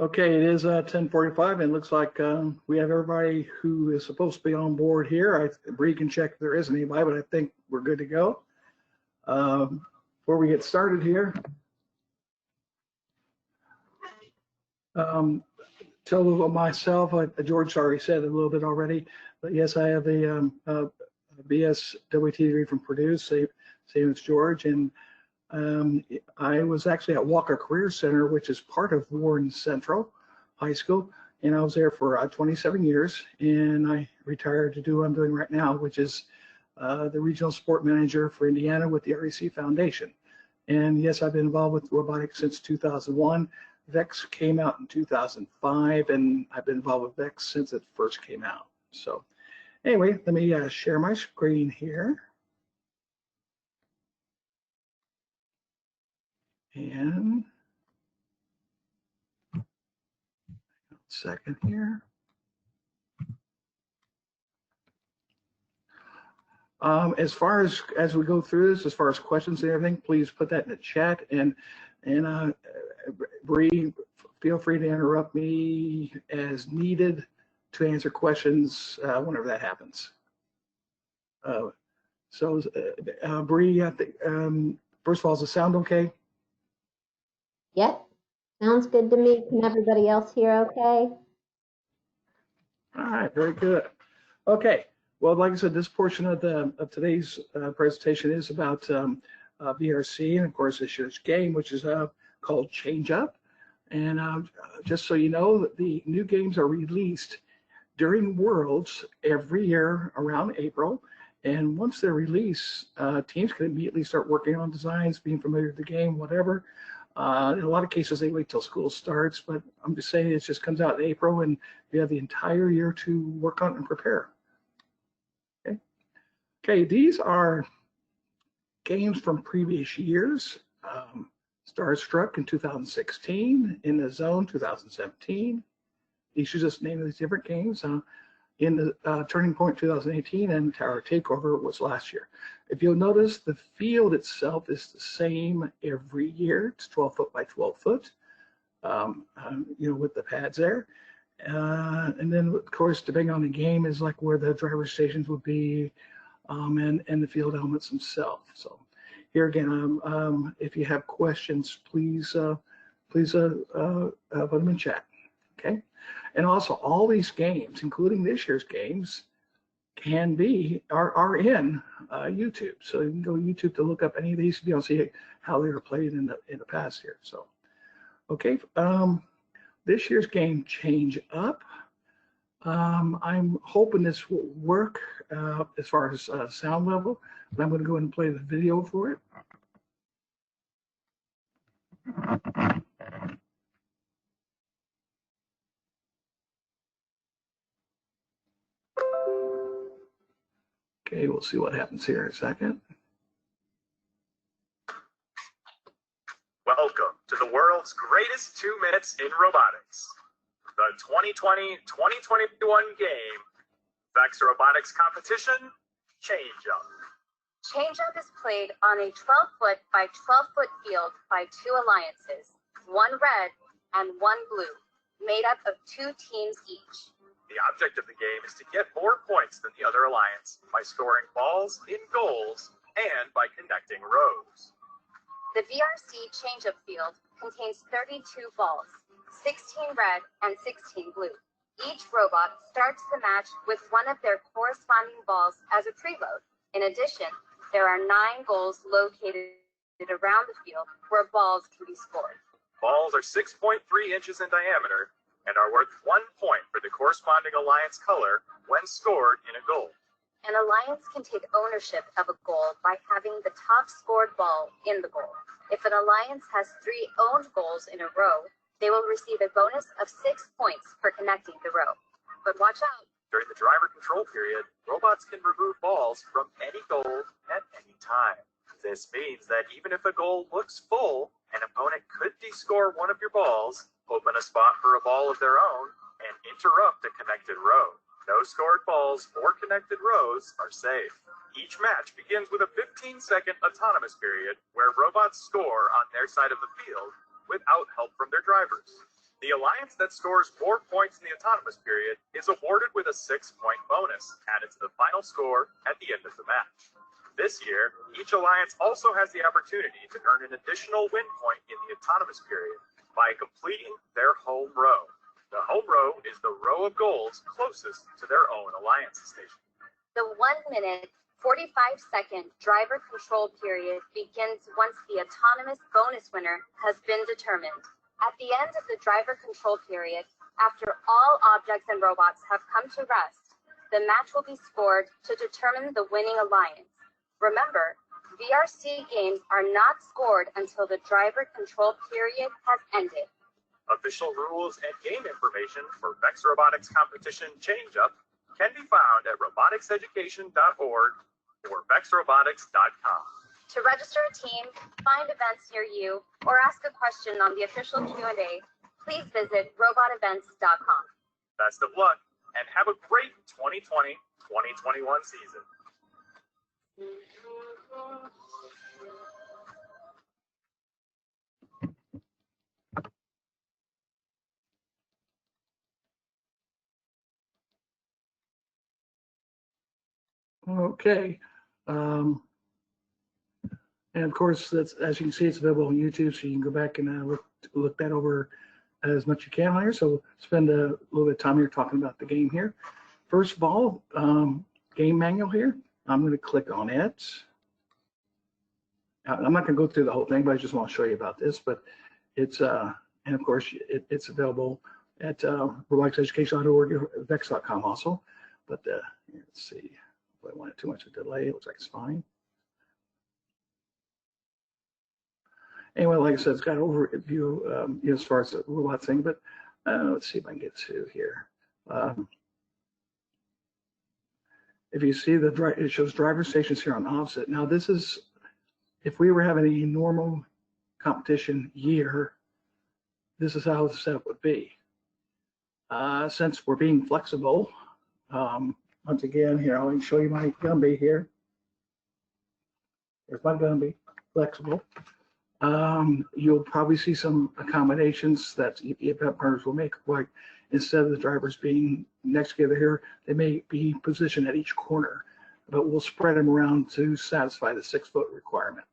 Okay, it is 10:45, and it looks like we have everybody who is supposed to be on board here. Bree can check if there isn't anybody, but I think we're good to go. Before we get started here, tell myself, George already said a little bit already, but yes, I have the BSWT degree from Purdue, same as George, and I was actually at Walker Career Center, which is part of Warren Central High School, and I was there for 27 years, and I retired to do what I'm doing right now, which is the regional sport manager for Indiana with the REC Foundation. And yes, I've been involved with robotics since 2001. VEX came out in 2005, and I've been involved with VEX since it first came out. So anyway, let me share my screen here. And second here. As far as we go through this, as far as questions and everything, please put that in the chat, and Bree, feel free to interrupt me as needed to answer questions whenever that happens. Bree, I think, first of all, is the sound okay? Yep, sounds good to me. Can everybody else hear okay? All right, very good. Okay, well, like I said, this portion of today's presentation is about VRC, and of course this year's game, which is called Change Up. And just so you know, the new games are released during Worlds every year around April. And once they're released, teams can immediately start working on designs, being familiar with the game, whatever. In a lot of cases, they wait till school starts, but I'm just saying it just comes out in April, and you have the entire year to work on and prepare. Okay, these are games from previous years. Starstruck in 2016, In the Zone 2017. These should just name these different games. In the Turning Point 2018, and Tower Takeover was last year. If you'll notice, the field itself is the same every year. It's 12 foot by 12 foot, you know, with the pads there. And then, of course, depending on the game is like where the driver stations would be, and the field elements themselves. So here again, if you have questions, please put them in chat, okay? And also, all these games, including this year's games, are in YouTube. So you can go to YouTube to look up any of these to be able to see how they were played in the past here. So, okay, this year's game, Change Up. I'm hoping this will work as far as sound level, but I'm going to go ahead and play the video for it. Okay, we'll see what happens here in a second. Welcome to the world's greatest 2 minutes in robotics. The 2020-2021 game, VEX Robotics Competition, Change Up. Change Up is played on a 12-foot by 12-foot field by 2 alliances, 1 red and 1 blue, made up of 2 teams each. The object of the game is to get more points than the other alliance by scoring balls in goals and by connecting rows. The VRC Change-Up field contains 32 balls, 16 red and 16 blue. Each robot starts the match with one of their corresponding balls as a preload. In addition, there are 9 goals located around the field where balls can be scored. Balls are 6.3 inches in diameter and are worth 1 point for the corresponding alliance color when scored in a goal. An alliance can take ownership of a goal by having the top scored ball in the goal. If an alliance has 3 owned goals in a row, they will receive a bonus of 6 points for connecting the row. But watch out. During the driver control period, robots can remove balls from any goal at any time. This means that even if a goal looks full, an opponent could descore one of your balls, open a spot for a ball of their own, and interrupt a connected row. No scored balls or connected rows are safe. Each match begins with a 15-second autonomous period where robots score on their side of the field without help from their drivers. The alliance that scores more points in the autonomous period is awarded with a 6-point bonus added to the final score at the end of the match. This year, each alliance also has the opportunity to earn an additional win point in the autonomous period by completing their home row. The home row is the row of goals closest to their own alliance station. The 1-minute, 45-second driver control period begins once the autonomous bonus winner has been determined. At the end of the driver control period, after all objects and robots have come to rest, the match will be scored to determine the winning alliance. Remember, VRC games are not scored until the driver control period has ended. Official rules and game information for VEX Robotics Competition Change-Up can be found at roboticseducation.org or vexrobotics.com. To register a team, find events near you, or ask a question on the official Q&A, please visit robotevents.com. Best of luck, and have a great 2020-2021 season. Okay. And of course, that's, as you can see, it's available on YouTube, so you can go back and look that over as much as you can on here. So spend a little bit of time here talking about the game here. First of all, game manual here. I'm going to click on it. I'm not going to go through the whole thing, but I just want to show you about this. But it's, and of course, it's available at roboticseducation.org, vex.com also. But let's see. If I wanted too much of a delay, it looks like it's fine. Anyway, like I said, it's got an overview as far as the robot thing, but let's see if I can get to here. If you see it shows driver stations here on opposite. Now this is, if we were having a normal competition year, this is how the setup would be. Since we're being flexible, once again, here, I'll show you my Gumby here. There's my Gumby, flexible. You'll probably see some accommodations that event partners will make, like instead of the drivers being next together here, they may be positioned at each corner, but we'll spread them around to satisfy the 6-foot requirement.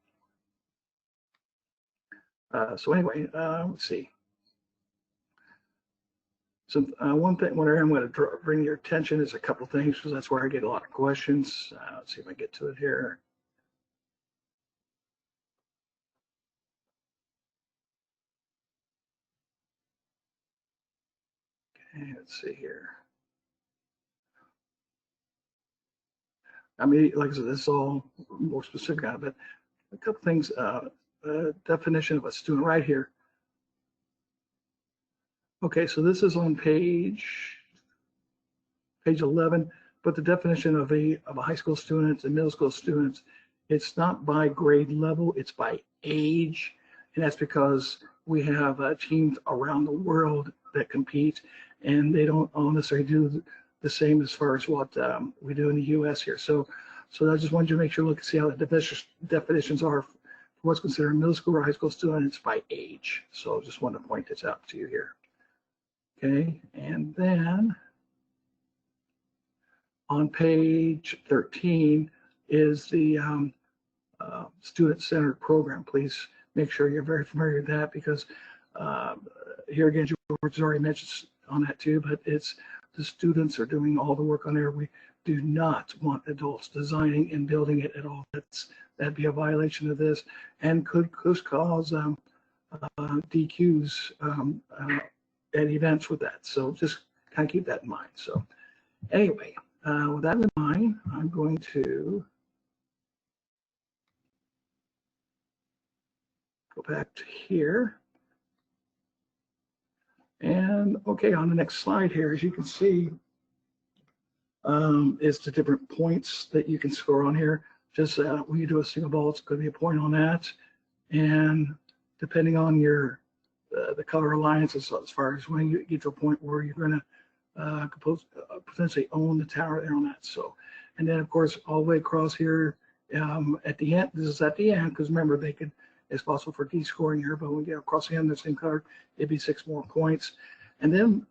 So anyway, let's see. So one thing, what I'm going to bring your attention is a couple of things, because that's where I get a lot of questions. Let's see if I get to it here. Okay, let's see here. I mean, like I said, this is all more specific on it, but a couple things. Definition of a student right here. Okay, so this is on page 11, but the definition of a high school student and middle school students, it's not by grade level, it's by age, and that's because we have teams around the world that compete, and they don't all necessarily do the same as far as what we do in the U.S. here. So I just wanted you to make sure, look and see how the definitions are for what's considered middle school or high school students by age. So just wanted to point this out to you here. Okay, and then on page 13 is the student-centered program. Please make sure you're very familiar with that, because here again, George has already mentioned on that too, but it's the students are doing all the work on there. We do not want adults designing and building it at all. That'd be a violation of this, and could cause DQs at events with that. So just kind of keep that in mind. So anyway, with that in mind, I'm going to go back to here. And okay, on the next slide here, as you can see, is the different points that you can score on here. Just when you do a single ball, it's going to be a point on that. And depending on your the color alliances, as far as when you get to a point where you're going to potentially own the tower there on that. So, and then of course all the way across here at the end. This is at the end, because remember, they could it's possible for descoring here, but when we get across the end of the same card, it'd be 6 more points. And then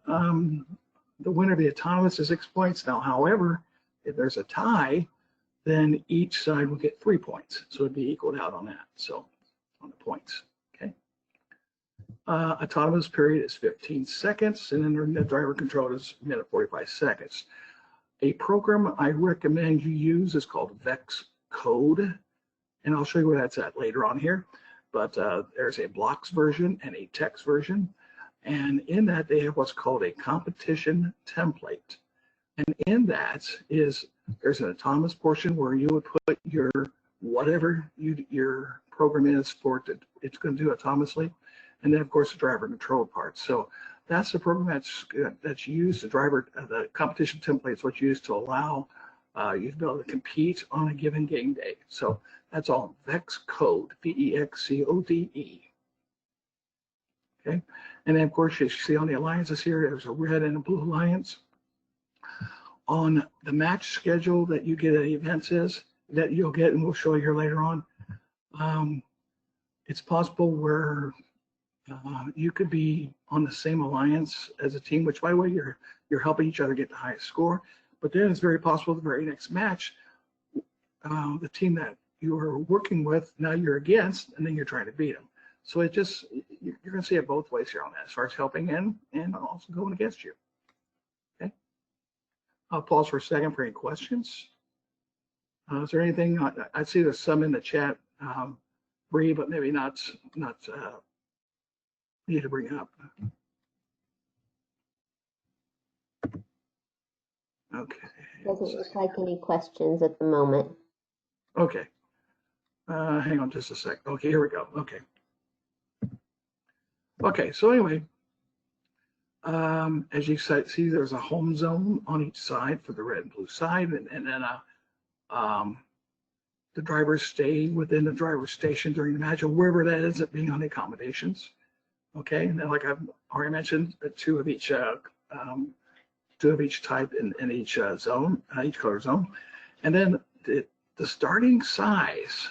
the winner of the autonomous is 6 points. Now, however, if there's a tie, then each side will get 3 points. So it'd be equaled out on that. So on the points, okay. Autonomous period is 15 seconds, and then the driver control is a minute 45 seconds. A program I recommend you use is called VEX Code, and I'll show you where that's at later on here. But there's a blocks version and a text version, and in that they have what's called a competition template. And in that there's an autonomous portion where you would put your whatever your program is for it, it's going to do autonomously, and then of course the driver control part. So that's the program that's used. The competition template is what's used to allow you to be able to compete on a given game day. So that's all VEX Code, VEXCODE. Okay, and then of course you see on the alliances here, there's a red and a blue alliance. On the match schedule that you get at events that you'll get, and we'll show you here later on, it's possible where you could be on the same alliance as a team, which by the way, you're helping each other get the highest score. But then it's very possible the very next match, the team that you are working with, now you're against, and then you're trying to beat them. So it just, you're going to see it both ways here on that, as far as helping and also going against you. Okay. I'll pause for a second for any questions. Is there anything? I see there's some in the chat, Bree, but maybe not need to bring up. Okay. Doesn't look like any questions at the moment. Okay. Hang on just a sec. Okay, here we go. Okay. Okay, so anyway, as you see, there's a home zone on each side for the red and blue side, and then the drivers stay within the driver's station during the match, or wherever that ends up being on the accommodations. Okay, and then like I've already mentioned, two of each type in each zone, each color zone, and then the starting size.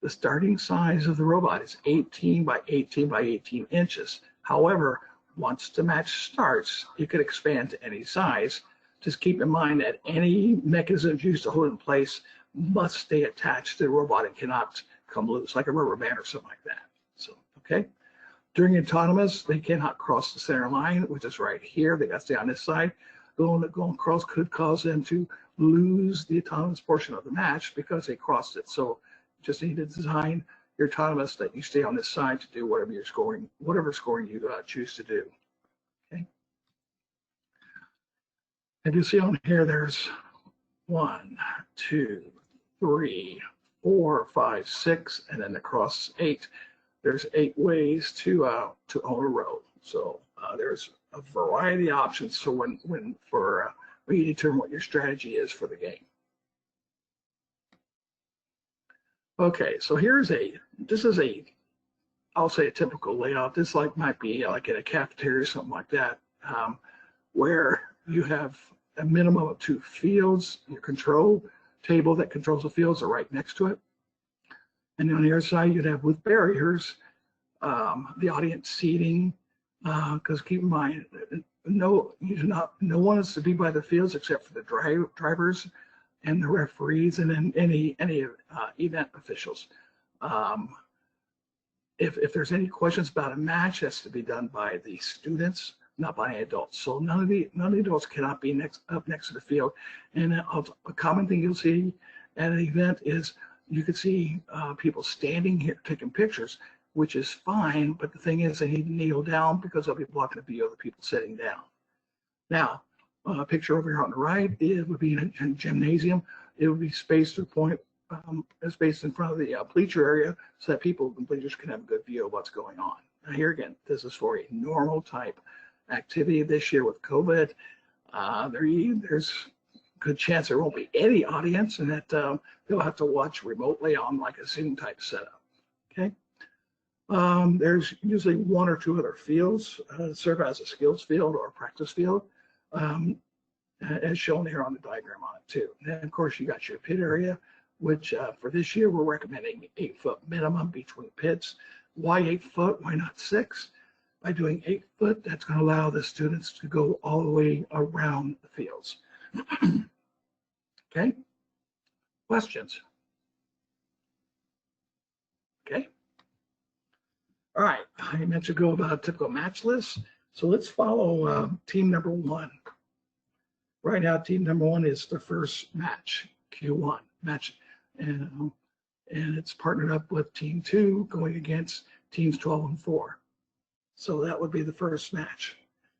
The starting size of the robot is 18 by 18 by 18 inches. However, once the match starts, you could expand to any size. Just keep in mind that any mechanisms used to hold it in place must stay attached to the robot and cannot come loose, like a rubber band or something like that. So, okay. During autonomous, they cannot cross the center line, which is right here. They got to stay on this side. Going across could cause them to lose the autonomous portion of the match because they crossed it. So just need to design your autonomous that you stay on this side to do whatever scoring you choose to do. Okay. And you see on here, there's 1, 2, 3, 4, 5, 6, and then across 8. There's 8 ways to own a row. So there's a variety of options. So when you determine what your strategy is for the game. Okay, so this is I'll say a typical layout. This might be like in a cafeteria or something like that, where you have a minimum of 2 fields. Your control table that controls the fields are right next to it. And on the other side, you'd have with barriers, the audience seating, because keep in mind, no one is to be by the fields except for the drivers and the referees, and then any event officials. If there's any questions about a match, that's to be done by the students, not by any adults. So none of the adults cannot be up next to the field. And a common thing you'll see at an event is you could see people standing here taking pictures, which is fine, but the thing is they need to kneel down because they'll be blocking the view of the people sitting down. Now, a picture over here on the right, it would be in a gymnasium. It would be spaced to a point, spaced in front of the bleacher area so that people, the bleachers, can have a good view of what's going on. Now here again, this is for a normal type activity. This year with COVID, there's a good chance there won't be any audience, and that they'll have to watch remotely on like a Zoom type setup. Okay. There's usually 1 or 2 other fields serve as a skills field or a practice field, as shown here on the diagram on it too. And then of course you got your pit area which for this year, we're recommending 8-foot minimum between pits. Why 8 foot? Why not 6? By doing 8 foot, that's going to allow the students to go all the way around the fields. Okay, questions? Okay. All right, I mentioned go about a typical match list. So let's follow team number 1. Right now, team number 1 is the first match, Q1 match, and it's partnered up with team 2 going against teams 12 and 4. So that would be the first match.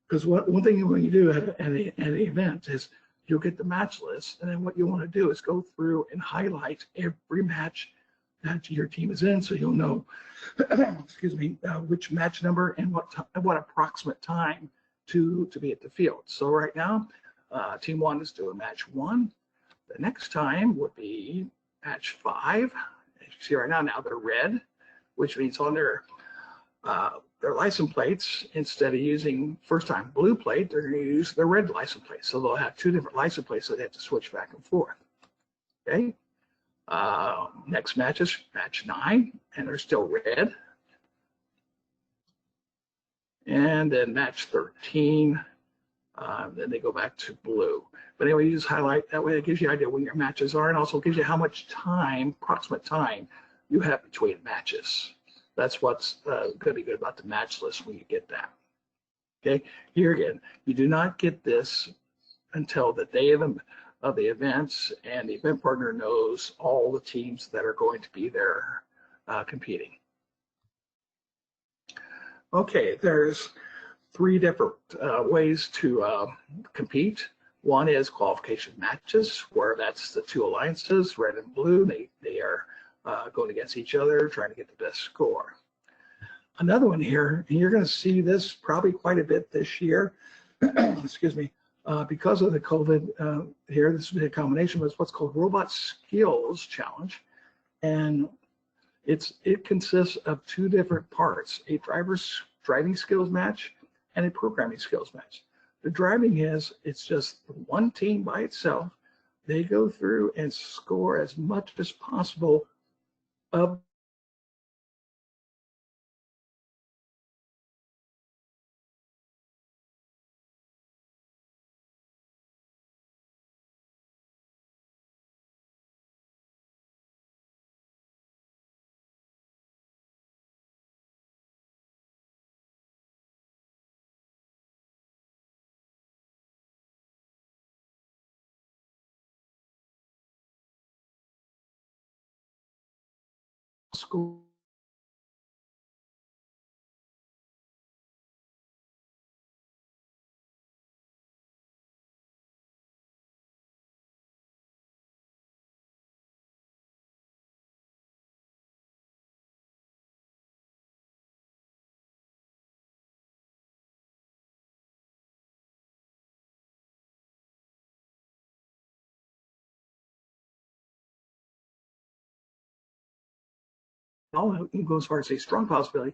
Because one thing when you do at an event is you'll get the match list, and then what you want to do is go through and highlight every match that your team is in, so you'll know, excuse me, which match number and what approximate time to be at the field. So right now, team 1 is doing match 1. The next time would be match 5. As you can see right now they're red, which means on their license plates, instead of using first time blue plate, they're going to use their red license plate. So they'll have 2 different license plates, so they have to switch back and forth. Okay. Next match is match 9, and they're still red. And then match 13, then they go back to blue. But anyway, you just highlight, that way it gives you an idea when your matches are, and also gives you how much time, approximate time, you have between matches. That's what's going to be good about the match list when you get that. Okay, here again, you do not get this until the day of the events, and the event partner knows all the teams that are going to be there competing. Okay, there's 3 different ways to compete. One is qualification matches, where that's the 2 alliances, red and blue. They are going against each other, trying to get the best score. Another one here, and you're going to see this probably quite a bit this year, excuse me, because of the COVID here, this will be a combination of what's called Robot Skills Challenge. And it consists of 2 different parts, a driver's driving skills match and a programming skills match. The driving it's just one team by itself. They go through and score as much as possible of school. I'll go as far as a strong possibility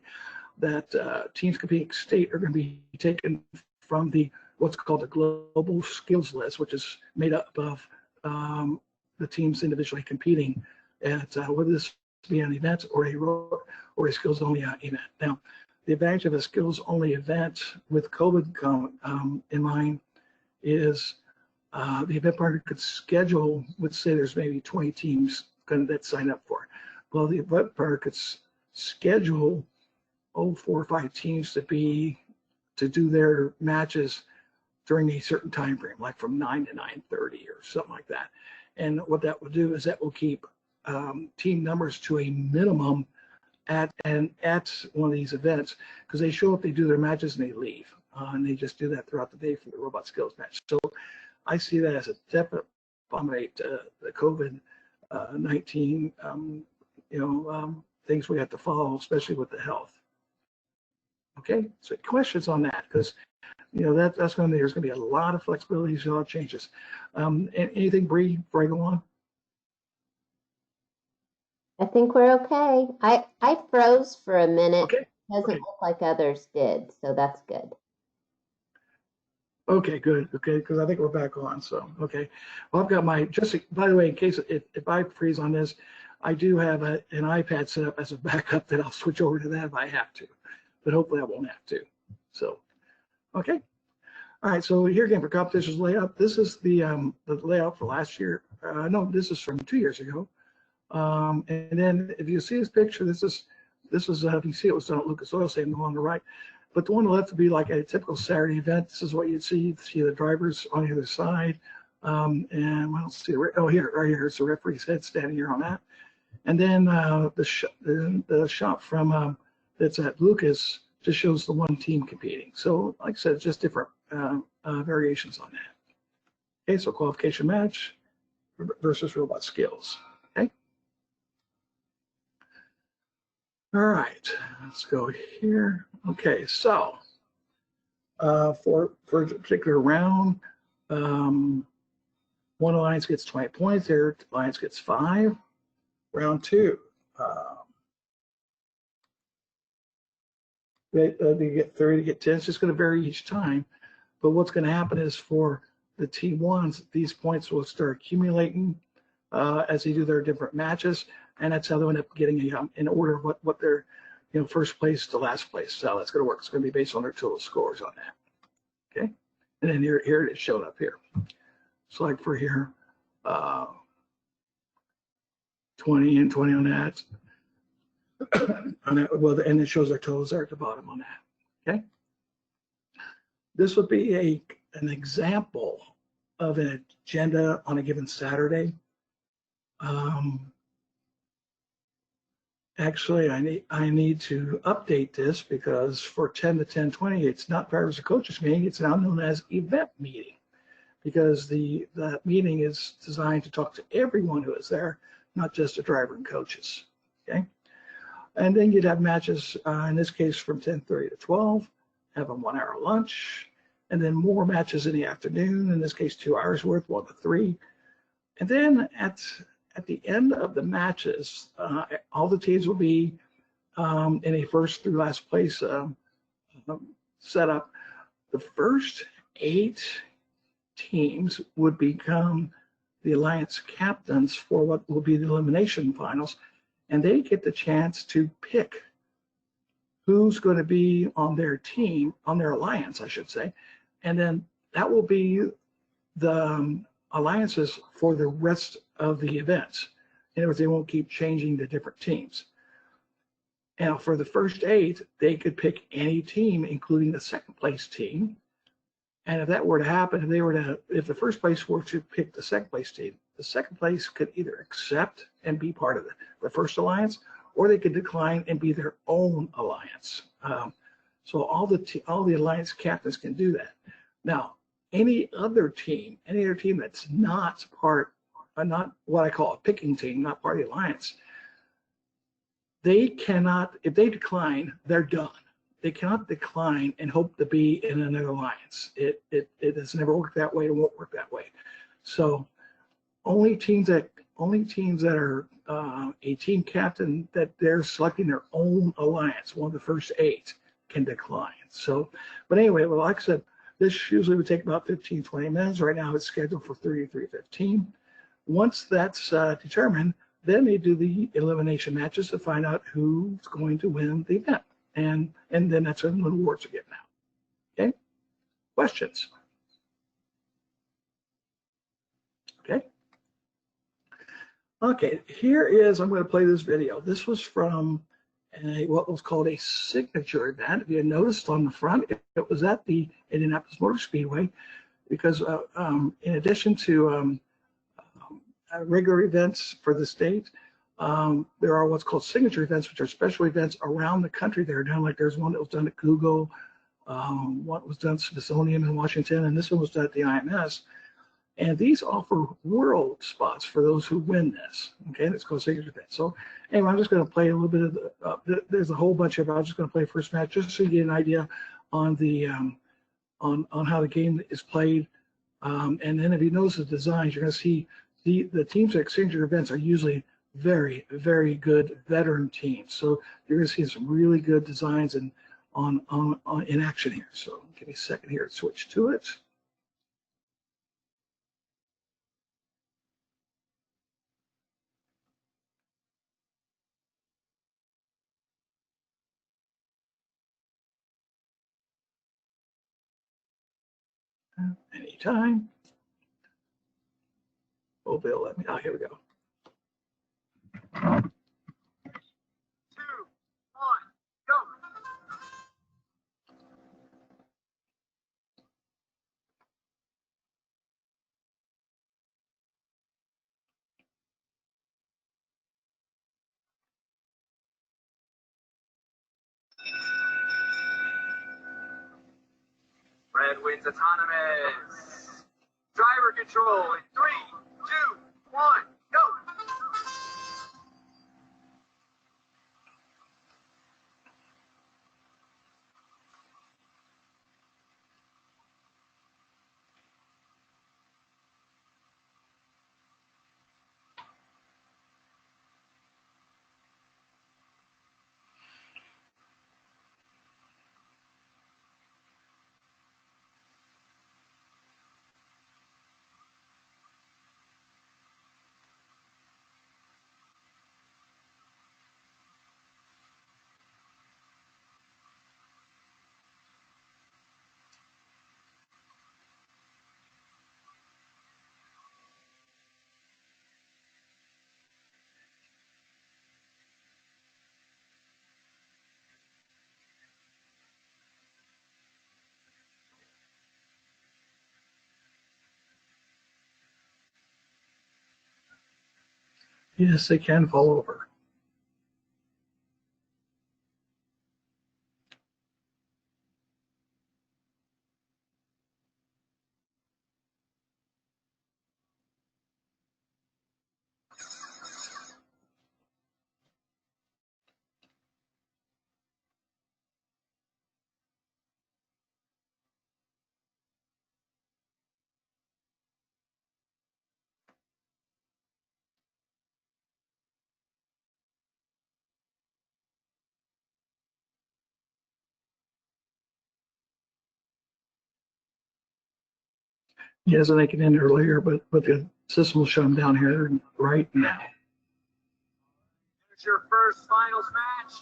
that teams competing state are going to be taken from what's called the global skills list, which is made up of the teams individually competing at whether this be an event or a skills only event. Now, the advantage of a skills only event with COVID in mind is the event partner could schedule, let's say there's maybe 20 teams that sign up for it. Well, the event partner could schedule 4 or 5 teams to do their matches during a certain time frame, like from 9 to 9:30 or something like that. And what that will do is that will keep team numbers to a minimum at one of these events, because they show up, they do their matches, and they leave, and they just do that throughout the day for the robot skills match. So I see that as a definite abominate the COVID-19 things we have to follow, especially with the health. Okay, so questions on that, because that's going to there's going to be a lot of flexibility, a lot of changes. Anything, Bree, before I go on? I think we're okay. I froze for a minute. Okay. Doesn't look like others did, so that's good. Okay, good. Okay, because I think we're back on. So, okay. Well, I've got my, just by the way, in case if I freeze on this, I do have an iPad set up as a backup that I'll switch over to that if I have to, but hopefully I won't have to. So, okay. All right. So here again for competitions layout, this is the layout for last year. No, this is from 2 years ago. And then if you see this picture, this is if you see it was done at Lucas Oil Stadium on the right. But the one on the left would be like a typical Saturday event. This is what you'd see. You'd see the drivers on the other side. And I don't see, oh, here, right here, it's the referee's head standing here on that. And then the shot from that's at Lucas just shows the one team competing. So like I said, it's just different variations on that. Okay, so qualification match versus robot skills. Okay. All right, let's go here. Okay, so for a particular round, one alliance gets 20 points, the other alliance gets 5. Round 2, they get 30, they get 10. It's just going to vary each time. But what's going to happen is for the team ones, these points will start accumulating as they do their different matches, and that's how they'll end up getting in order of what their first place to last place. So that's going to work. It's going to be based on their total scores on that. Okay, and then here it is showed up here. So like for here, 20 and 20 on that. On that, well, and it shows their totals there at the bottom on that. Okay, this would be an example of an agenda on a given Saturday. Actually, I need to update this because for 10 to 10:20, it's not drivers or coaches meeting. It's now known as event meeting because the meeting is designed to talk to everyone who is there, not just the driver and coaches. Okay, and then you'd have matches in this case from 10:30 to 12, have a 1 hour lunch, and then more matches in the afternoon. In this case, 2 hours worth, 1 to 3, and then at the end of the matches, all the teams will be in a first through last place setup. The first 8 teams would become the alliance captains for what will be the elimination finals, and they get the chance to pick who's going to be on their team, on their alliance, I should say, and then that will be the alliances for the rest of the events. In other words, they won't keep changing the different teams. Now, for the first 8, they could pick any team, including the second place team. And if that were to happen, if the first place were to pick the second place team, the second place could either accept and be part of the first alliance, or they could decline and be their own alliance. So all the alliance captains can do that. Now, any other team that's not what I call a picking team, not part of the alliance, they cannot, if they decline, they're done. They cannot decline and hope to be in another alliance. It has never worked that way. It won't work that way. So only teams that are a team captain that they're selecting their own alliance, one of the first 8, can decline. So, but anyway, well, like I said, this usually would take about 15, 20 minutes. Right now it's scheduled for 33:15. Once that's determined, then they do the elimination matches to find out who's going to win the event. And then that's when the awards are given out. Okay? Questions? Okay. Okay, here is, I'm going to play this video. This was from what was called a signature event. If you noticed on the front, it was at the Indianapolis Motor Speedway because in addition to regular events for the state, there are what's called signature events, which are special events around the country that are done. Like there's one that was done at Google, one was done at Smithsonian in Washington, and this one was done at the IMS. And these offer world spots for those who win this. Okay, and it's called signature event. So anyway, I'm just going to play a little bit of there's a whole bunch of. I'm just going to play first match just so you get an idea on the on how the game is played. And then if you notice the designs, you're going to see the teams at signature events are usually very, very good veteran teams. So you're going to see some really good designs and on in action here. So give me a second here to switch to it. anytime. Oh, Bill, let me, oh, here we go. 2, 1, go. Red wins autonomous. Driver control in 3, 2, 1, go. Yes, they can fall over. Yes, and they can end earlier, but the system will shut them down here right now. Here's your first finals match.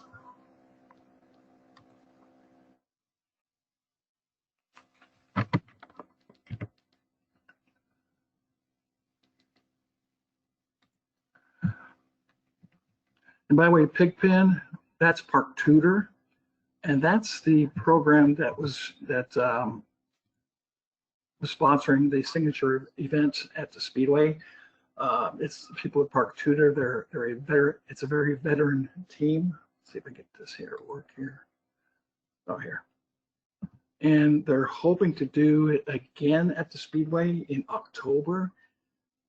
And by the way, Pigpen, that's Park Tutor, and that's the program that was sponsoring the signature event at the Speedway. It's people at Park Tutor. It's a very veteran team. Let's see if I get this here to work here. Oh, here. And they're hoping to do it again at the Speedway in October.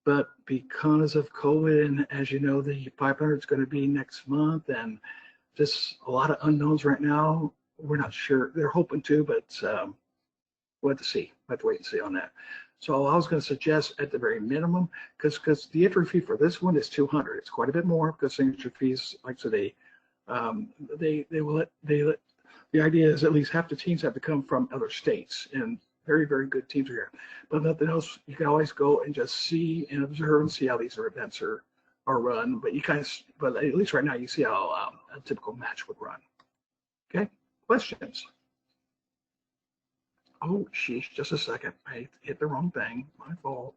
But because of COVID, and as you know, the 500 is going to be next month, and just a lot of unknowns right now. We're not sure. They're hoping to, but we'll have to see. We'll have to wait and see on that. So I was going to suggest at the very minimum, because the entry fee for this one is $200. It's quite a bit more because signature fees, like so the idea is at least half the teams have to come from other states, and very, very good teams are here. But nothing else, you can always go and just see and observe and see how these events are run. But but at least right now you see how a typical match would run. Okay, questions? Oh, sheesh, just a second. I hit the wrong thing. My fault.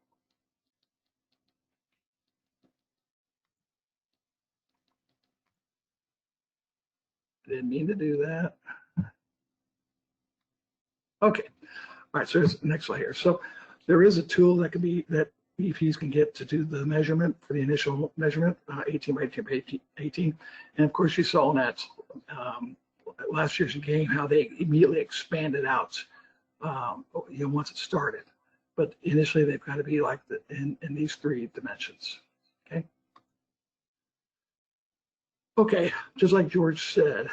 Didn't mean to do that. Okay. All right, so here's the next slide here. So there is a tool that EPs can get to do the measurement for the initial measurement, 18 by 18 by 18. And of course, you saw in that last year's game how they immediately expanded out, once it started. But initially, they've got to be like in these 3 dimensions. Okay. Okay, just like George said,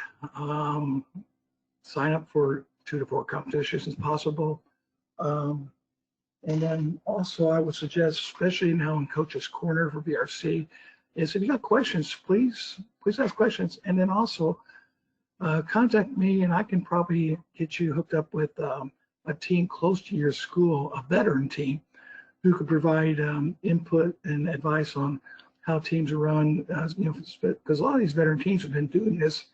sign up for 2 to 4 competitions as possible. And then also I would suggest, especially now in Coach's Corner for VRC, is if you got questions, please ask questions. And then also contact me, and I can probably get you hooked up with a team close to your school, a veteran team, who could provide input and advice on how teams are run. Because a lot of these veteran teams have been doing this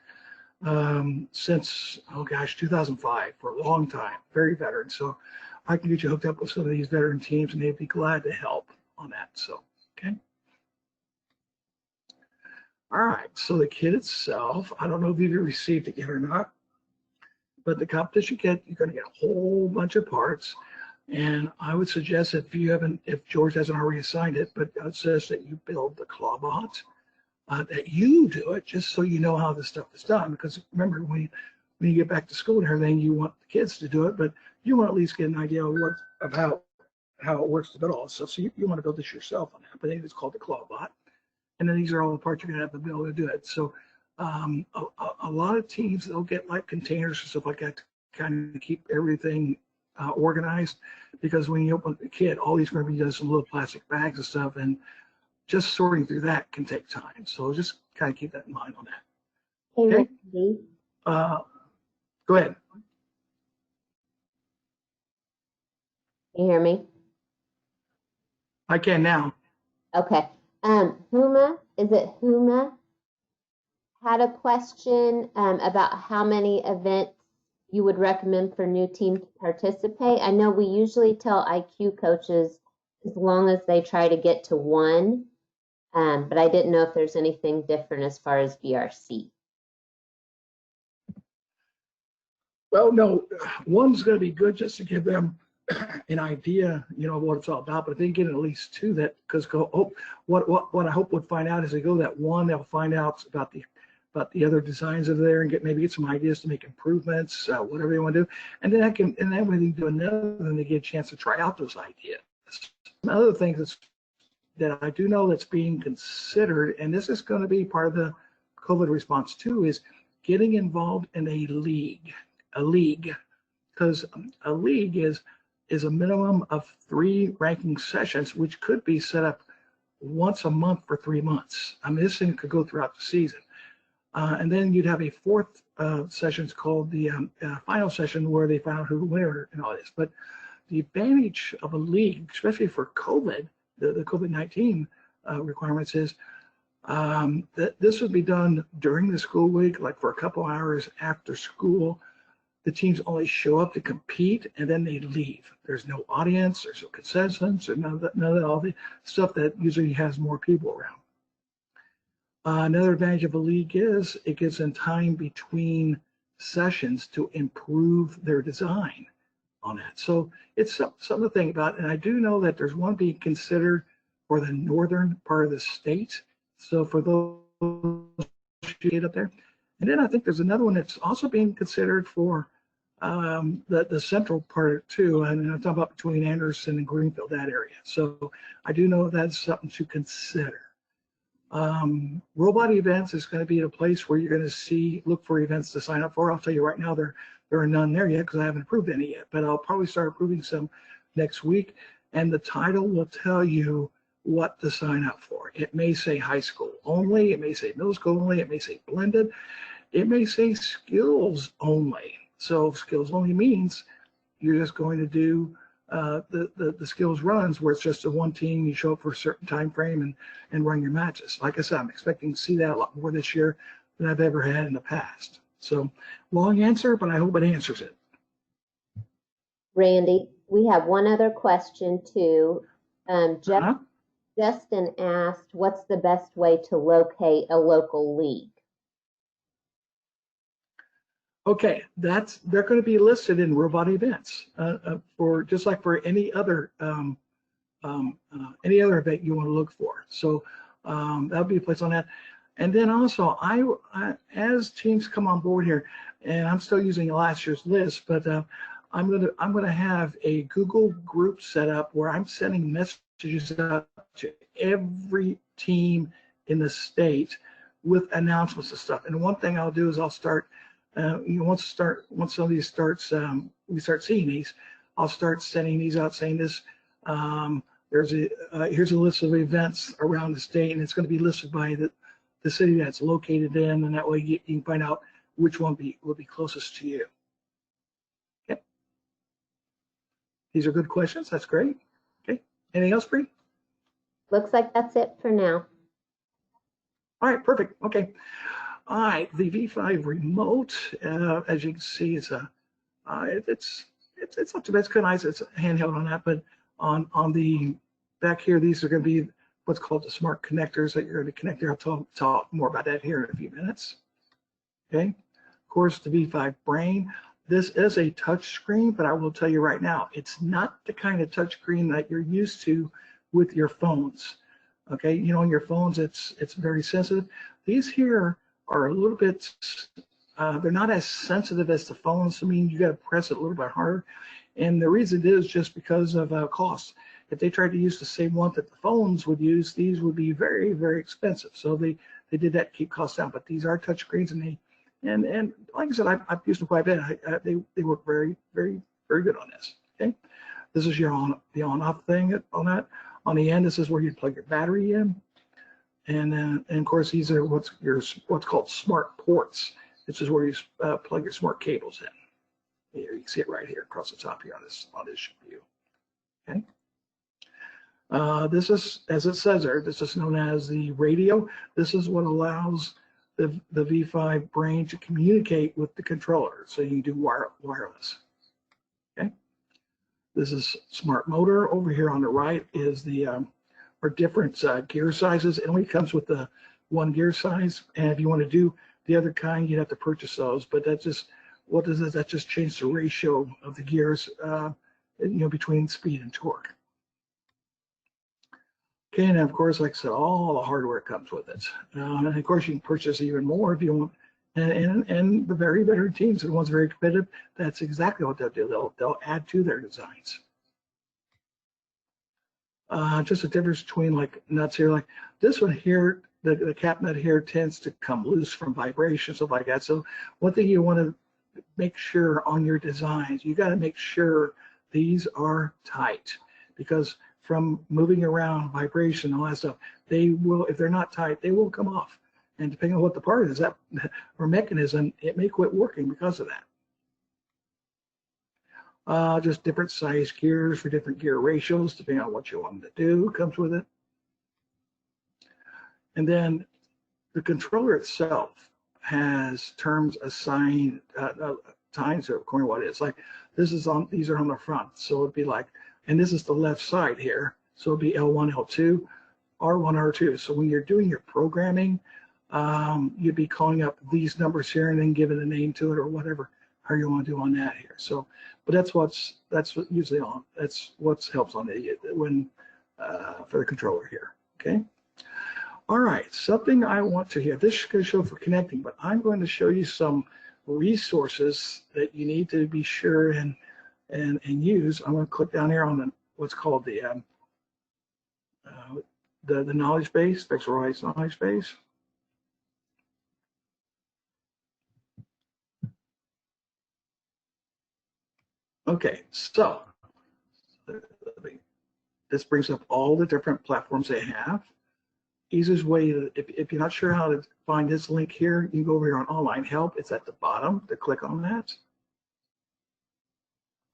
since, 2005, for a long time, very veteran. So I can get you hooked up with some of these veteran teams, and they'd be glad to help on that. So, okay. All right, so the kit itself, I don't know if you've received it yet or not, but the competition kit, you're going to get a whole bunch of parts. And I would suggest if George hasn't already assigned it, but it says that you build the clawbot, that you do it just so you know how this stuff is done. Because remember, when you get back to school and everything, you want the kids to do it, but you want to at least get an idea of how it works to build all this stuff. So you want to build this yourself on that, but it's called the clawbot. And then these are all the parts you're going to have to be able to do it. So a lot of teams, they'll get like containers or stuff like that to kind of keep everything organized, because when you open the kit, all these are going to be just some little plastic bags and stuff, and just sorting through that can take time. So just kind of keep that in mind on that. Hey, Okay. Randy. Go ahead. Can you hear me? I can now. Okay. Huma, is it Huma? Had a question about how many events you would recommend for new team to participate. I know we usually tell IQ coaches as long as they try to get to one, but I didn't know if there's anything different as far as VRC. Well, no, one's going to be good just to give them an idea, of what it's all about. But if they get at least two, that because what I hope would find out as they go that one, they'll find out about the other designs that are there and get some ideas to make improvements, whatever they want to do. And then when they do another, then they get a chance to try out those ideas. Another thing that I do know that's being considered, and this is going to be part of the COVID response too, is getting involved in a league, because a league is a minimum of 3 ranking sessions, which could be set up once a month for 3 months. I mean, this thing could go throughout the season. And then you'd have a 4th session called the final session, where they find out who the winner and all this. But the advantage of a league, especially for COVID, the COVID-19 requirements, is that this would be done during the school week, like for a couple hours after school. The teams only show up to compete, and then they leave. There's no audience, there's no concessions, or none of all the stuff that usually has more people around. Another advantage of a league is it gives them time between sessions to improve their design on that. So it's something to think about. And I do know that there's one being considered for the northern part of the state. So for those who get up there. And then I think there's another one that's also being considered for the central part too. And I'm talking about between Anderson and Greenfield, that area. So I do know that's something to consider. Robot events is going to be at a place where you're going to look for events to sign up for. I'll tell you right now, there are none there yet because I haven't approved any yet, but I'll probably start approving some next week. And the title will tell you what to sign up for. It may say high school only, it may say middle school only, it may say blended, it may say skills only. So skills only means you're just going to do the skills runs where it's just a one team, you show up for a certain time frame and run your matches. Like I said, I'm expecting to see that a lot more this year than I've ever had in the past. So long answer, but I hope it answers it. Randy, we have one other question too. Justin asked, what's the best way to locate a local league? Okay, they're going to be listed in robot events for just like for any other event you want to look for. So that'll be a place on that. And then also, I as teams come on board here, and I'm still using last year's list, but I'm gonna have a Google group set up where I'm sending messages out to every team in the state with announcements and stuff. And one thing I'll do is I'll start. Once some of these starts, we start seeing these, I'll start sending these out saying this. Here's a list of events around the state, and it's going to be listed by the city that's located in, and that way you can find out which one will be closest to you. Okay. These are good questions. That's great. Okay. Anything else, Bree? Looks like that's it for now. All right. Perfect. Okay. All right, the V5 remote, as you can see, it's it's not too bad. It's kind of nice. It's handheld on that, but on the back here, these are going to be what's called the smart connectors that you're going to connect here. I'll talk more about that here in a few minutes. Okay, of course, the V5 Brain. This is a touch screen, but I will tell you right now, it's not the kind of touch screen that you're used to with your phones. Okay, you know, on your phones, it's very sensitive. These here are a little bit, they're not as sensitive as the phones. I mean, you got to press it a little bit harder. And the reason is just because of cost. If they tried to use the same one that the phones would use, these would be very, very expensive. So they did that to keep costs down. But these are touch screens, and and like I said, I've used them quite a bit. They work very, very, very good on this. Okay, this is your the on-off thing on that. On the end, this is where you plug your battery in, and of course these are what's called smart ports. This is where you plug your smart cables in. Here you can see it right here across the top here on this view. Okay. This is, as it says there, this is known as the radio. This is what allows the V5 Brain to communicate with the controller, so you can do wireless. Okay. This is smart motor. Over here on the right is the our different gear sizes. It only comes with the one gear size, and if you want to do the other kind, you'd have to purchase those. But that just, what does it? That just changed the ratio of the gears, between speed and torque. Okay, and of course, like I said, all the hardware comes with it. And of course, you can purchase even more if you want. And the very veteran teams, the ones very competitive, that's exactly what they'll do. They'll add to their designs. Just a difference between like nuts here, like this one here, the cap nut here tends to come loose from vibration, stuff like that. So one thing you want to make sure on your designs, you got to make sure these are tight, because from moving around, vibration, all that stuff, they will, if they're not tight, they will come off. And depending on what the part is, that or mechanism, it may quit working because of that. Just different size gears for different gear ratios, depending on what you want them to do, comes with it. And then the controller itself has terms assigned, times according to what it is. Like this is on, these are on the front, so it'd be like, and this is the left side here, so it'd be L1, L2, R1, R2. So when you're doing your programming, you'd be calling up these numbers here and then giving a name to it or whatever, how you want to do on that here. So, but that's what usually on, that's what helps on the when for the controller here. Okay. All right, something I want to hear. This is going to show for connecting, but I'm going to show you some resources that you need to be sure and use. I'm going to click down here on the what's called the knowledge base, Vectorize knowledge base. Okay, so this brings up all the different platforms they have. Easiest way to, if you're not sure how to find this link here, you can go over here on online help. It's at the bottom to click on that.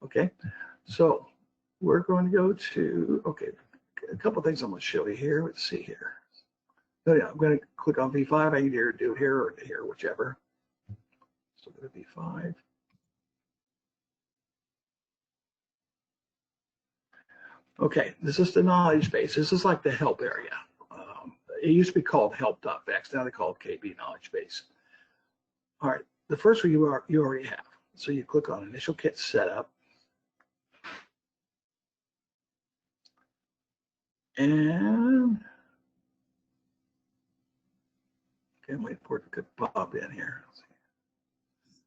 Okay, so we're going to go to, okay, a couple of things I'm going to show you here. Let's see here. Oh yeah, I'm going to click on V5. I can either do it here or here, whichever. So go to V5. Okay, this is the knowledge base. This is like the help area. It used to be called help.vex. Now they call it KB knowledge base. All right, the first one you already have. So you click on initial kit setup. And can't wait for it to pop in here.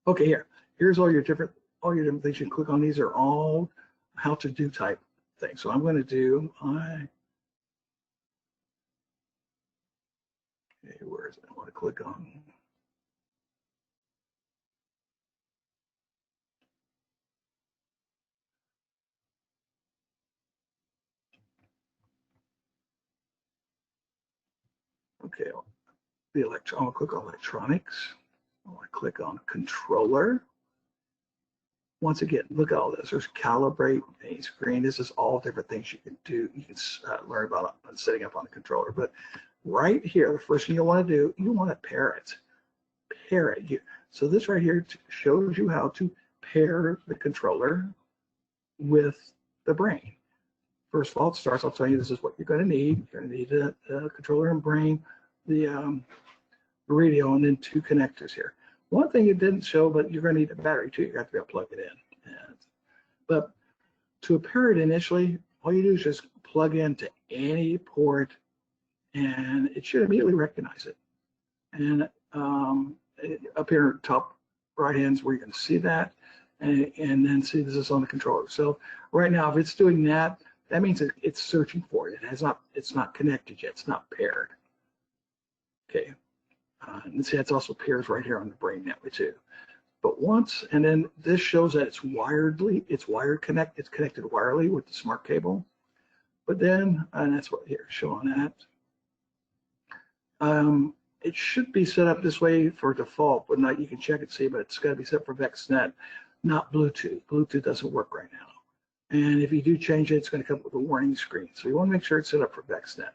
Okay, here's all your different things you can click on. These are all how to do type things. So I'm going to do okay, where is it? I want to click on. Okay, I'll click on electronics. I want to click on controller. Once again, look at all this. There's calibrate, main screen. This is all different things you can do. You can learn about setting up on the controller. But right here, the first thing you want to do, you want to pair it. Pair it. So this right here shows you how to pair the controller with the brain. First of all, it starts, I'll tell you this is what you're going to need. You're going to need a controller and brain, the radio, and then 2 connectors here. One thing it didn't show, but you're going to need a battery too. You have to be able to plug it in. But to pair it initially, all you do is just plug into any port, and it should immediately recognize it. And up here, top right hand is where you can see that, and then see this is on the controller. So right now, if it's doing that, that means it's searching for it. It's not connected yet. It's not paired. Okay. And see, that's also pairs right here on the brain network too. But once, and then this shows that it's connected wirely with the smart cable. But then, and that's what here showing that. It should be set up this way for default, but not, you can check and see, but it's got to be set for VexNet, not Bluetooth. Bluetooth doesn't work right now. And if you do change it, it's going to come up with a warning screen. So you want to make sure it's set up for VexNet.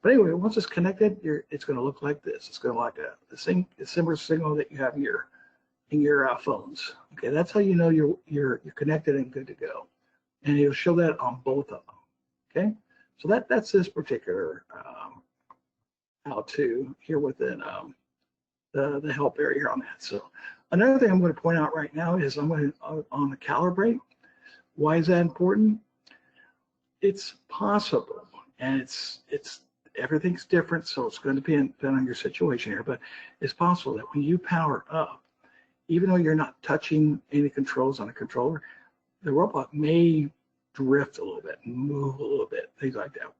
But anyway, once it's connected, it's going to look like this. It's going to look like a similar signal that you have in your phones. Okay, that's how you know you're connected and good to go. And it'll show that on both of them. Okay, so that's this particular how-to here within the help area here on that. So another thing I'm going to point out right now is I'm going to on the calibrate. Why is that important? It's possible, and it's everything's different, so it's going to depend on your situation here, but it's possible that when you power up, even though you're not touching any controls on a controller, the robot may drift a little bit, move a little bit, things like that.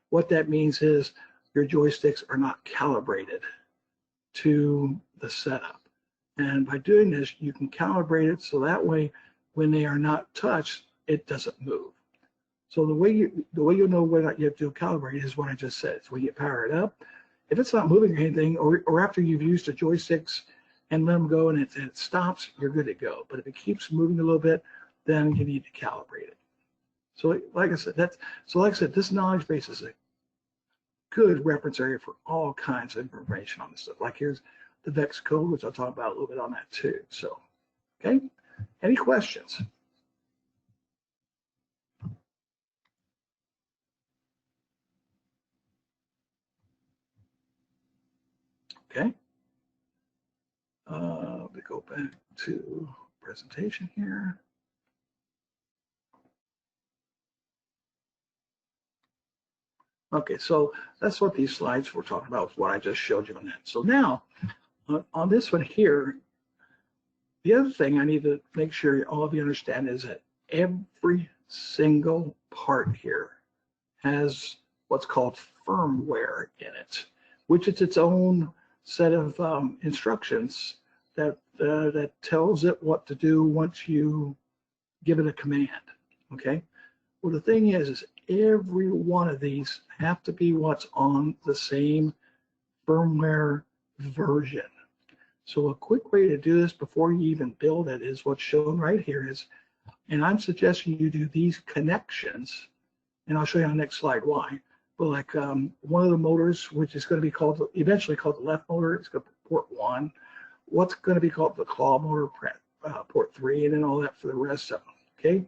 What that means is your joysticks are not calibrated to the setup. And by doing this, you can calibrate it so that way when they are not touched, it doesn't move. So the way you'll know whether or not you have to calibrate is what I just said. So when you power it up, if it's not moving or anything, or after you've used the joysticks and let them go and it stops, you're good to go. But if it keeps moving a little bit, then you need to calibrate it. So like I said, this knowledge base is a good reference area for all kinds of information on this stuff. Like here's the VEX code, which I'll talk about a little bit on that too. So, okay, any questions? Okay. We go back to presentation here. Okay, so that's what these slides were talking about, what I just showed you on that. So now, on this one here, the other thing I need to make sure all of you understand is that every single part here has what's called firmware in it, which is its own set of instructions that tells it what to do once you give it a command. Okay. Well, the thing is every one of these have to be what's on the same firmware version. So a quick way to do this before you even build it is what's shown right here is, and I'm suggesting you do these connections, and I'll show you on the next slide why. But like one of the motors, which is going to be called, eventually called the left motor, it's got port 1. What's going to be called the claw motor, port 3, and then all that for the rest of them, okay?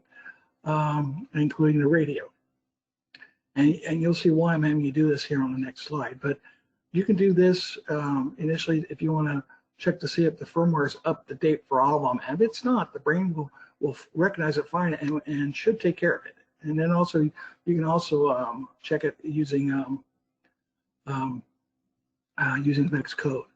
Including the radio. And you'll see why I'm having you do this here on the next slide. But you can do this initially if you want to check to see if the firmware is up to date for all of them. And if it's not, the brain will recognize it fine and should take care of it. And then also, you can also check it using using VEX code.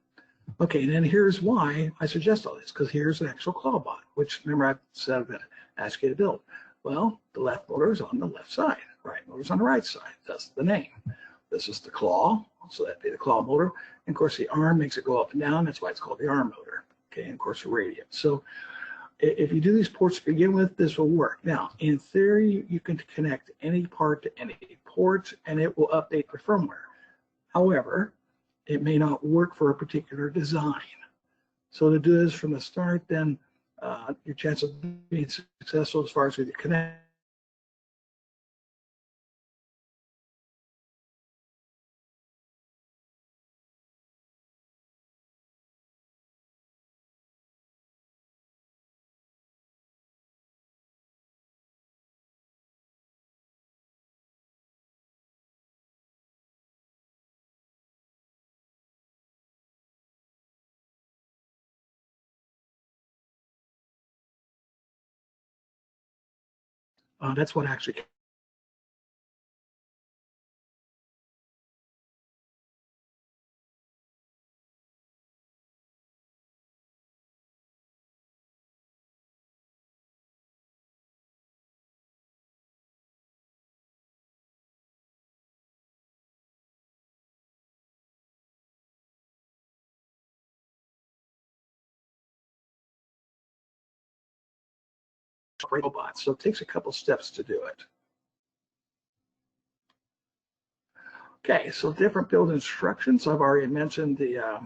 Okay, and then here's why I suggest all this, because here's an actual clawbot, which remember I said I'm going to ask you to build. Well, the left motor is on the left side, right motor is on the right side. That's the name. This is the claw, so that'd be the claw motor. And of course, the arm makes it go up and down. That's why it's called the arm motor. Okay, and of course, the radio. So if you do these ports to begin with, this will work. Now, in theory, you can connect any part to any port, and it will update the firmware. However, it may not work for a particular design. So to do this from the start, then your chance of being successful as far as with your connect That's what actually robots. So it takes a couple steps to do it. Okay, so different build instructions. I've already mentioned the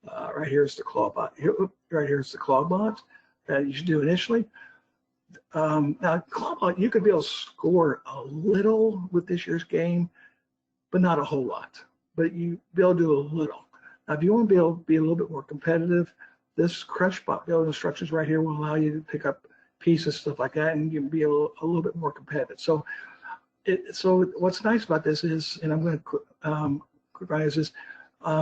right here's the claw bot. Right here's the claw bot that you should do initially. Now, claw bot, you could be able to score a little with this year's game, but not a whole lot. But you be able to do a little. Now, if you want to be able to be a little bit more competitive, this crush bot build instructions right here will allow you to pick up pieces, stuff like that, and you can be a little bit more competitive. So what's nice about this is, and I'm going to quick is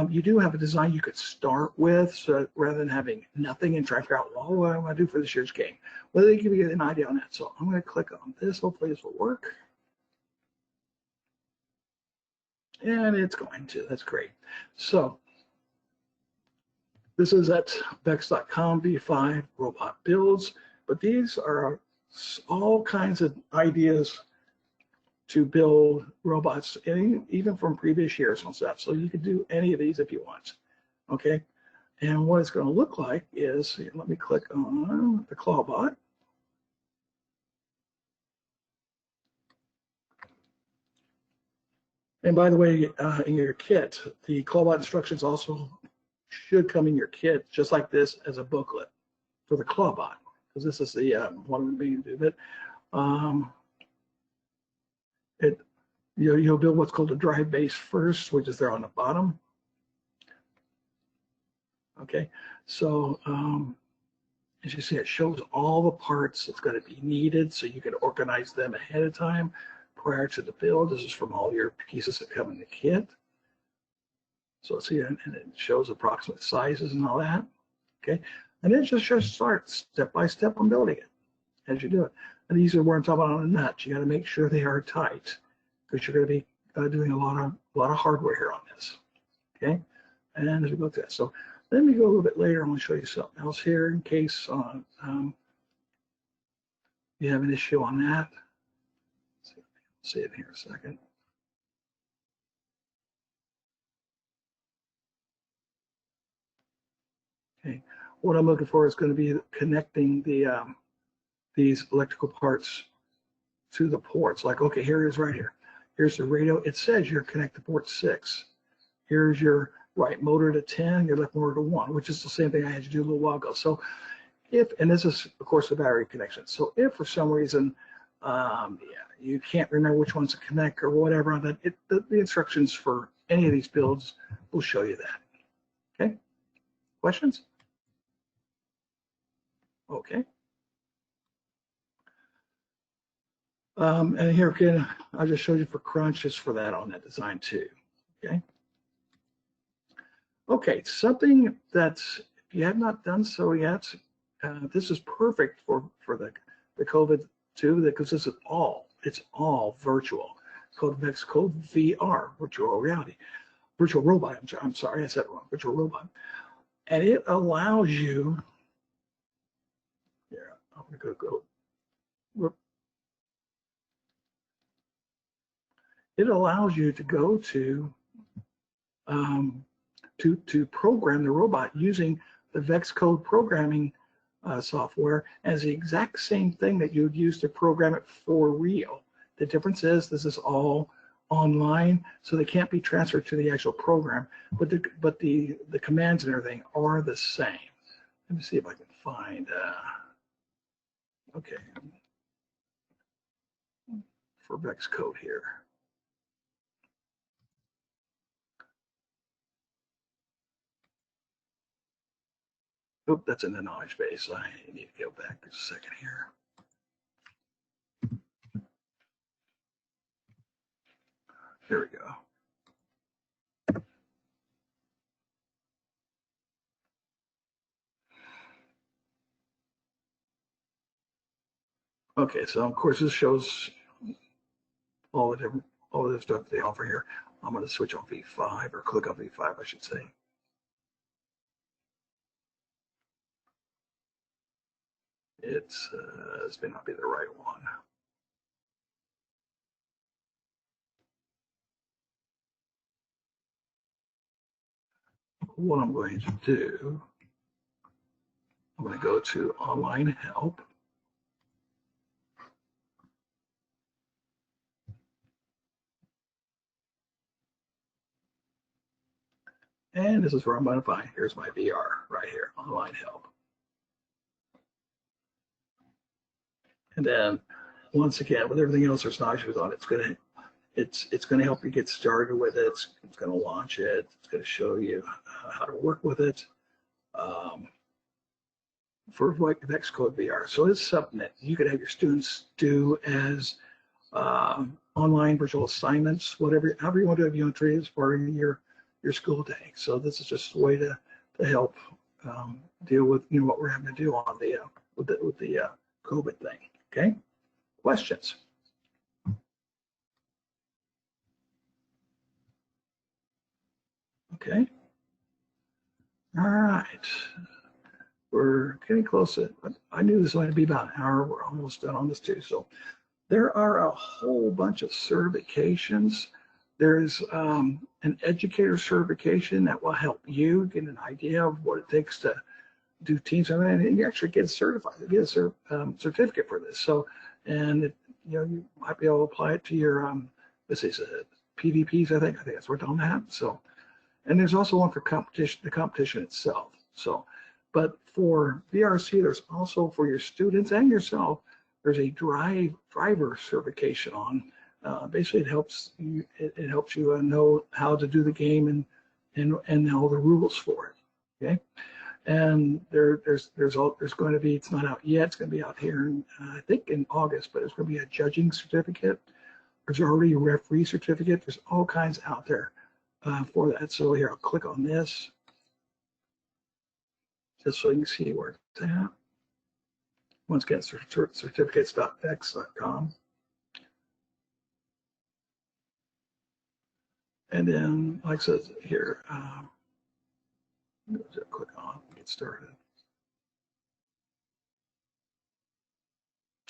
you do have a design you could start with, so rather than having nothing and try to figure out, well, what do I want to do for this year's game? Well, they give you an idea on that. So I'm going to click on this. Hopefully this will work. And it's going to. That's great. So this is at vex.com, V5 robot builds, but these are all kinds of ideas to build robots, even from previous years and stuff. So you could do any of these if you want, okay? And what it's going to look like is, let me click on the clawbot. And by the way, in your kit, the clawbot instructions also should come in your kit, just like this, as a booklet for the clawbot, because this is the one of the main do it. You'll build what's called a drive base first, which is there on the bottom. Okay, so as you see, it shows all the parts that's going to be needed, so you can organize them ahead of time prior to the build. This is from all your pieces that come in the kit. So see, and it shows approximate sizes and all that. Okay, and then just start step by step on building it as you do it. And these are where I'm talking about on the nuts. You got to make sure they are tight, because you're going to be doing a lot of hardware here on this. Okay, and as we go through that, so let me go a little bit later. I'm going to show you something else here in case you have an issue on that. Let's see it here a second. Okay, what I'm looking for is going to be connecting the these electrical parts to the ports. Like, okay, here it is right here. Here's the radio. It says you're connected to port 6. Here's your right motor to 10, your left motor to 1, which is the same thing I had to do a little while ago. So and this is, of course, the battery connection. So if for some reason you can't remember which ones to connect or whatever, the instructions for any of these builds will show you that. Okay, questions? Okay. And here again, I just showed you for crunch, just for that on that design too. Okay. Okay, something that's, if you have not done so yet, this is perfect for the COVID too, because this is it's all virtual. It's called VEX Code VR, virtual reality, virtual robot. I'm sorry, I said it wrong. Virtual robot, and it allows you. Here, I'm gonna go. Whoop. It allows you to go to program the robot using the VEX Code programming software as the exact same thing that you would use to program it for real. The difference is this is all online, so they can't be transferred to the actual program, but the commands and everything are the same. Let me see if I can find, okay, for VEX Code here. Oh, that's in the knowledge base. I need to go back just a second here. There we go. Okay, so of course this shows all the stuff they offer here. I'm going to switch on V5 or click on V5, I should say. This may not be the right one. What I'm going to do, I'm going to go to Online Help. And this is where I'm going to find, here's my VR right here, Online Help. And then once again, with everything else there's no issues on it, it's going to help you get started with it. It's going to launch it. It's going to show you how to work with it for VxCode VR. So it's something that you could have your students do as online virtual assignments, however you want to have you treat as part of your school day. So this is just a way to help deal with what we're having to do on the with the COVID thing. Okay, questions? Okay. All right. We're getting close to it, but I knew this was going to be about an hour. We're almost done on this too. So there are a whole bunch of certifications. There's an educator certification that will help you get an idea of what it takes to do teams, and you actually get certified. You get a certificate for this. So, and you might be able to apply it to your this is PVPs. I think that's what on that. So, and there's also one for competition, the competition itself. So, but for VRC, there's also for your students and yourself, there's a driver certification on. Basically, it helps you know how to do the game and all the rules for it. Okay, and there's going to be, it's not out yet. It's going to be out here in, I think in August, but it's going to be a judging certificate. There's already a referee certificate. There's all kinds out there for that. So here, I'll click on this just so you can see where it's at. Once again, certificates.vex.com. And then, like I said here, click on get started.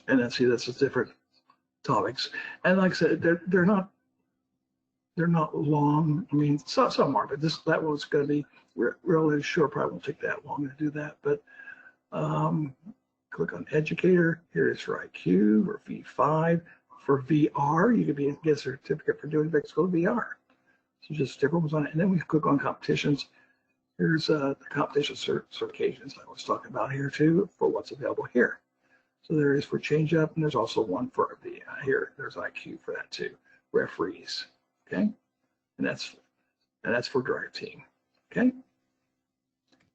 And then see, this is different topics. And like I said, they're not long. I mean, some are, but that one's going to be really short. Probably won't take that long to do that. But click on educator. Here it is for IQ or V5. For VR, you could get a certificate for doing VxCode VR. So just different ones on it. And then we click on competitions. Here's the competition certifications I was talking about here too, for what's available here. So there is for change up, and there's also one for the here. There's IQ for that too. Referees. Okay, and that's for drive team. Okay,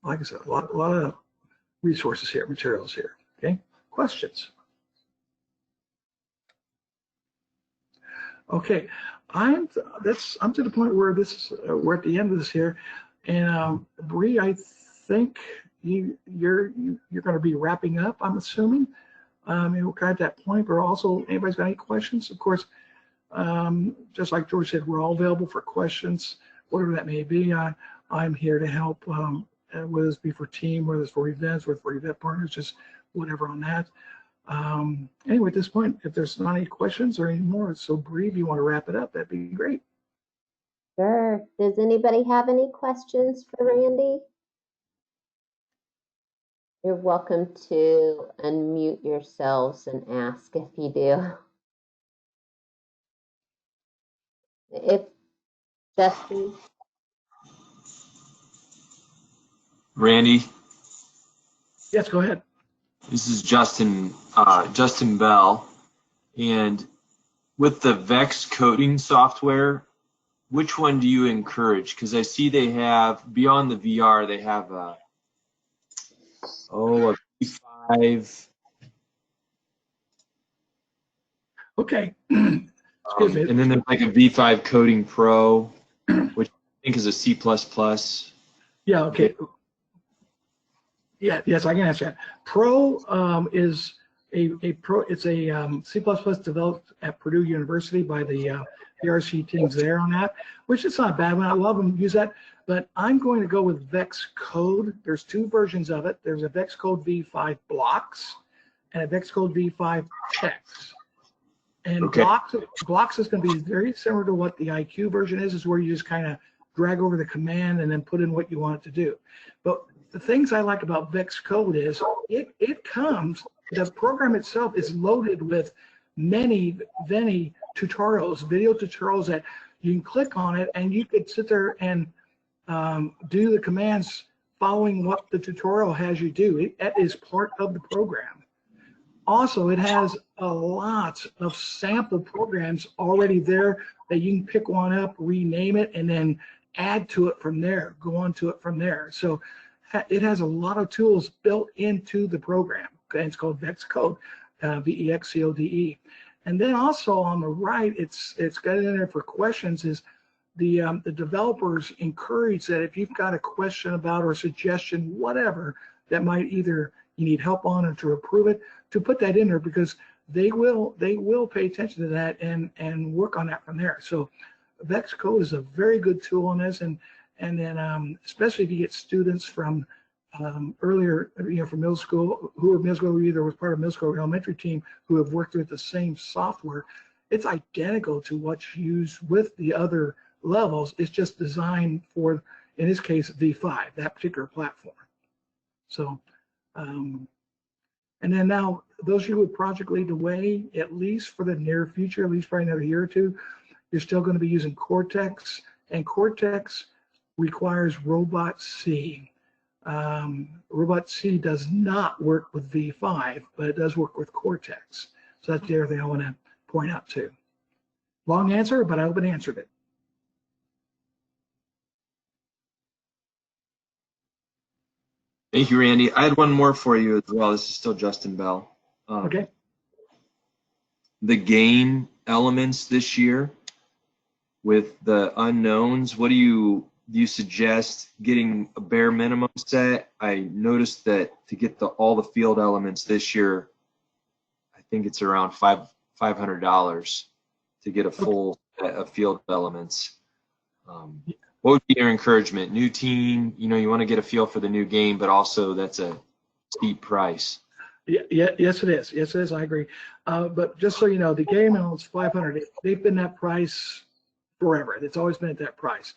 like I said, a lot of resources here, materials here. Okay, questions? Okay, I'm to the point where we're at the end of this here, and Bree, I think you're going to be wrapping up. I'm assuming. We're kind of at that point, but also anybody's got any questions? Of course, just like George said, we're all available for questions, whatever that may be. I'm here to help, whether it's be for team, whether it's for events, whether for event partners, just whatever on that. Anyway, at this point, if there's not any questions or any more, so Bree, if you want to wrap it up, that'd be great. Sure. Does anybody have any questions for Randy? You're welcome to unmute yourselves and ask if you do. If Justin. Randy? Yes, go ahead. This is Justin Bell. And with the Vex coding software, which one do you encourage? Because I see they have, beyond the VR, they have a V5. Okay. Excuse me. And then there's like a V5 Coding Pro, which I think is a C++. Yeah, okay. Yeah, yes, I can answer that. Pro is it's a C++ developed at Purdue University by the VRC teams there on that, which is not a bad one. I love them, use that. But I'm going to go with VEX Code. There's two versions of it. There's a VEX Code v5 blocks and a VEX Code v5 text. And Okay. blocks is going to be very similar to what the IQ version is where you just kind of drag over the command and then put in what you want it to do. But the things I like about VEX Code is it comes, the program itself is loaded with many tutorials, video tutorials that you can click on it and you could sit there and do the commands following what the tutorial has you do. That is part of the program. Also, it has a lot of sample programs already there that you can pick one up, rename it, and then add to it from there, go on to it from there. So it has a lot of tools built into the program, and it's called VEX Code, VEXCODE. And then also on the right, it's got in there for questions is the developers encourage that if you've got a question about or a suggestion, whatever, that might either you need help on or to approve it, to put that in there because they will pay attention to that and work on that from there. So VEX Code is a very good tool on this, and then especially if you get students from earlier, from middle school, who are middle school, either was part of middle school or elementary team, who have worked with the same software. It's identical to what's used with the other levels. It's just designed for, in this case, V5, that particular platform. So, and then now, those of you with Project Lead the Way, at least for the near future, at least probably another year or two, you're still going to be using Cortex, and Cortex requires Robot C. Robot C does not work with V5, but it does work with Cortex. So that's the other thing I want to point out too. Long answer, but I hope it answered it. Thank you, Randy. I had one more for you as well. This is still Justin Bell. Okay. The game elements this year with the unknowns, what do you suggest getting a bare minimum set? I noticed that to get all the field elements this year, I think it's around $500 to get a full set of field elements. What would be your encouragement? New team, you want to get a feel for the new game, but also that's a steep price. Yeah, yes it is. Yes it is. I agree. But just so you know, the game elements $500. They've been that price forever. It's always been at that price.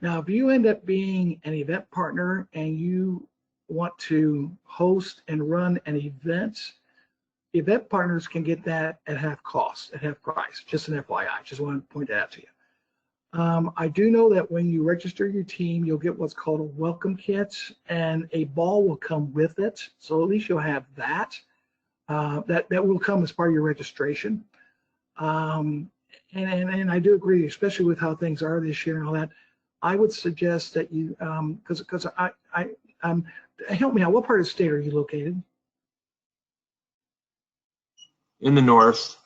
Now, if you end up being an event partner and you want to host and run an event partners can get that at half cost, at half price. Just an FYI. Just want to point that out to you. I do know that when you register your team, you'll get what's called a welcome kit, and a ball will come with it. So at least you'll have that. That will come as part of your registration. And I do agree, especially with how things are this year and all that. I would suggest that you, because help me out. What part of the state are you located? In the north,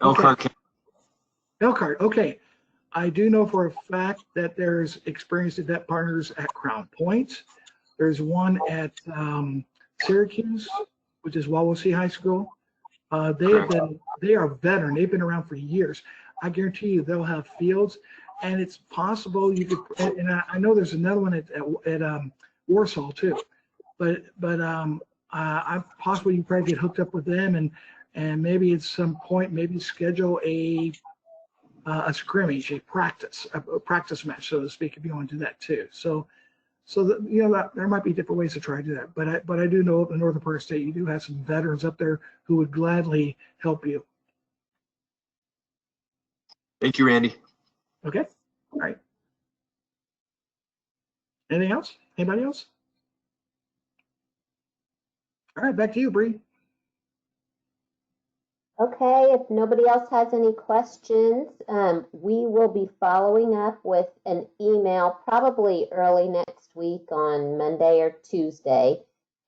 Elkhart County. Elkhart, okay. I do know for a fact that there's experienced event partners at Crown Point. There's one at Syracuse, which is Wawasee High School. They are veteran. They've been around for years. I guarantee you they'll have fields, and it's possible you could. And I know there's another one at Warsaw too, but I possibly you probably get hooked up with them and maybe at some point maybe schedule a scrimmage, a practice match, so to speak, if you want to do that too. So that there might be different ways to try to do that. But I do know in the northern part of the state, you do have some veterans up there who would gladly help you. Thank you, Randy. Okay. All right. Anything else? Anybody else? All right, back to you, Bree. Okay, if nobody else has any questions, we will be following up with an email probably early next week on Monday or Tuesday,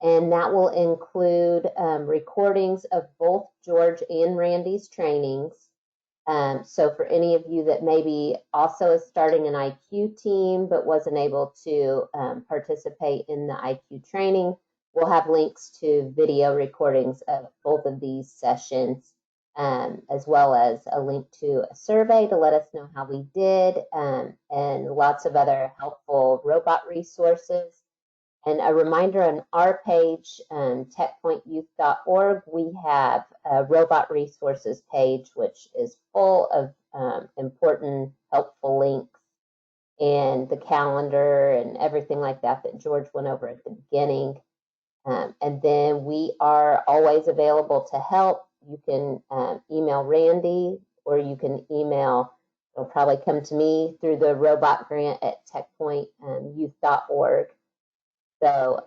and that will include recordings of both George and Randy's trainings. So for any of you that maybe also is starting an IQ team but wasn't able to participate in the IQ training, we'll have links to video recordings of both of these sessions, as well as a link to a survey to let us know how we did, and lots of other helpful robot resources. And a reminder on our page, techpointyouth.org, we have a robot resources page, which is full of important, helpful links and the calendar and everything like that that George went over at the beginning. And then we are always available to help. You can email Randy, or you can email, it'll probably come to me through the robot grant at techpointyouth.org. So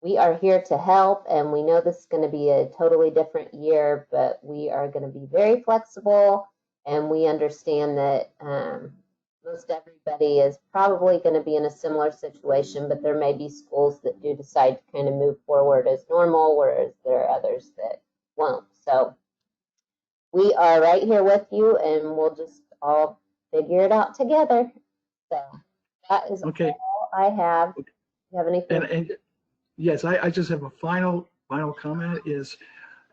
we are here to help, and we know this is going to be a totally different year, but we are going to be very flexible, and we understand that most everybody is probably going to be in a similar situation, but there may be schools that do decide to kind of move forward as normal, whereas there are others that won't. So we are right here with you, and we'll just all figure it out together. So that is Okay. all I have. You have anything? And yes, I just have a final comment is,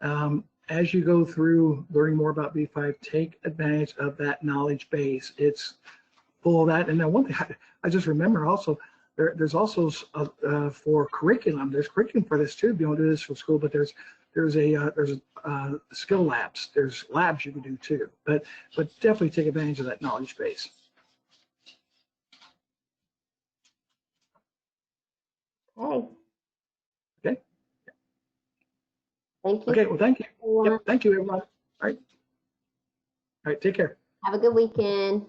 as you go through learning more about V5, take advantage of that knowledge base. It's full of that. And then one thing I just remember also, there's also for curriculum, there's curriculum for this too. You don't do this for school, but there's skill labs. There's labs you can do too. But definitely take advantage of that knowledge base. Okay. Okay. Thank you. Okay. Well, thank you. Everyone. Yep. Thank you, everyone. All right. All right. Take care. Have a good weekend.